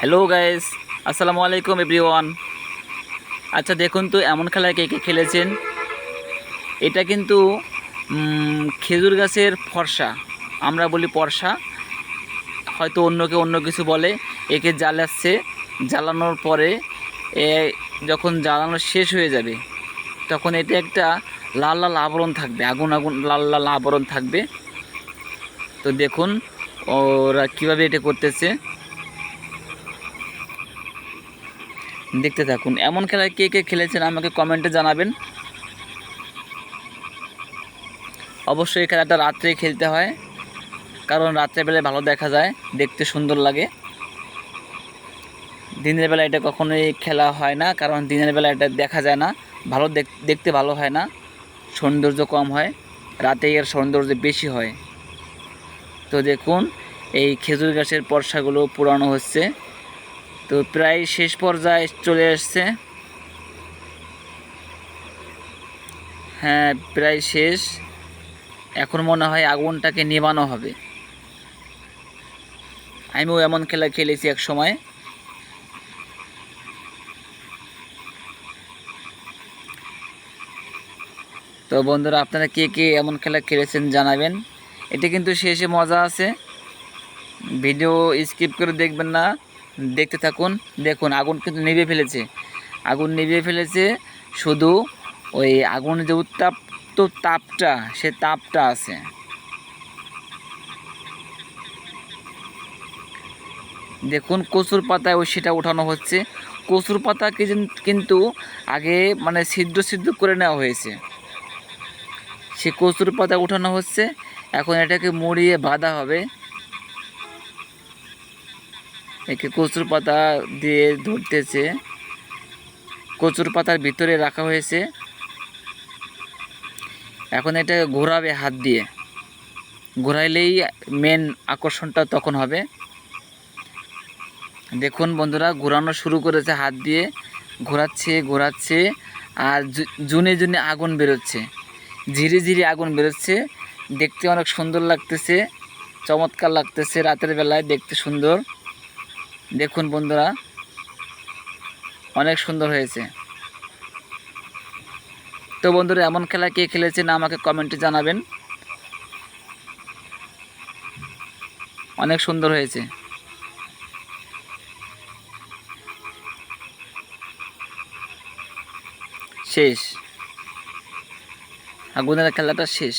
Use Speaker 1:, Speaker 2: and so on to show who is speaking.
Speaker 1: Hello guys, আসসালামু আলাইকুম everyone. আচ্ছা দেখুন তো এমন খেলায় কে কে খেলেছেন। এটা কিন্তু খেজুর গাছের ফর্সা, আমরা বলি পরশা, হয়তো অন্যকে অন্য কিছু বলে। একে জ্বালাচ্ছে, জ্বালানোর পরে এ যখন জ্বালানো শেষ হয়ে যাবে তখন এটা একটা লাল লাল আবরণ থাকবে, আগুন আগুন লাল লাল আবরণ থাকবে। তো দেখুন ওরা কীভাবে এটা করতেছে, দেখতে থাকুন। এমন খেলায় কে কে খেলেছেন আমাকে কমেন্টে জানাবেন। অবশ্যই এই খেলাটা রাত্রে খেলতে হয়, কারণ রাত্রেবেলায় ভালো দেখা যায়, দেখতে সুন্দর লাগে। দিনের বেলা এটা কখনোই খেলা হয় না, কারণ দিনের বেলা এটা দেখা যায় না, ভালো দেখতে ভালো হয় না, সৌন্দর্য কম হয়। রাতে এর সৌন্দর্য বেশি হয়। তো দেখুন এই খেজুর গাছের পর্সাগুলো পুরানো হচ্ছে, তো প্রায় শেষ পর্যায়ে চলে আসছে। হ্যাঁ, প্রায় শেষ। এখন মনে হয় আগুনটাকে নেভানো হবে। আমিও এমন খেলা খেলেছি এক সময়। তো বন্ধুরা, আপনারা কে কে এমন খেলা খেলেছেন জানাবেন। এটা কিন্তু শেষে মজা আছে, ভিডিও স্কিপ করে দেখবেন না, দেখতে থাকুন। দেখুন আগুন কিন্তু নিভিয়ে ফেলেছে, আগুন নিভিয়ে ফেলেছে। শুধু ওই আগুনের যে উত্তাপ্ত তাপটা, সে তাপটা আছে। দেখুন কচুর পাতায় ওই সেটা উঠানো হচ্ছে। কচুর পাতাকে কিন্তু আগে মানে ছিদ্র ছিদ্র করে নেওয়া হয়েছে, সে কচুর পাতা উঠানো হচ্ছে। এখন এটাকে মুড়িয়ে বাঁধা হবে। একে কচুর পাতা দিয়ে ধরতেছে, কচুর পাতার ভিতরে রাখা হয়েছে। এখন এটা ঘোরাবে হাত দিয়ে, ঘোরাইলেই মেন আকর্ষণটা তখন হবে। দেখুন বন্ধুরা, ঘোরানো শুরু করেছে হাত দিয়ে, ঘোরাচ্ছে ঘোরাচ্ছে, আর জুনে জুনে আগুন বেরোচ্ছে, ধীরে ধীরে আগুন বেরোচ্ছে। দেখতে অনেক সুন্দর লাগতেছে, চমৎকার লাগতেছে, রাতের বেলায় দেখতে সুন্দর। দেখুন বন্ধুরা, অনেক সুন্দর হয়েছে। তো বন্ধুরা, এমন খেলা কে খেলেছেন আমাকে কমেন্টে জানাবেন। অনেক সুন্দর হয়েছে। শেষ, আগুনের খেলাটা শেষ।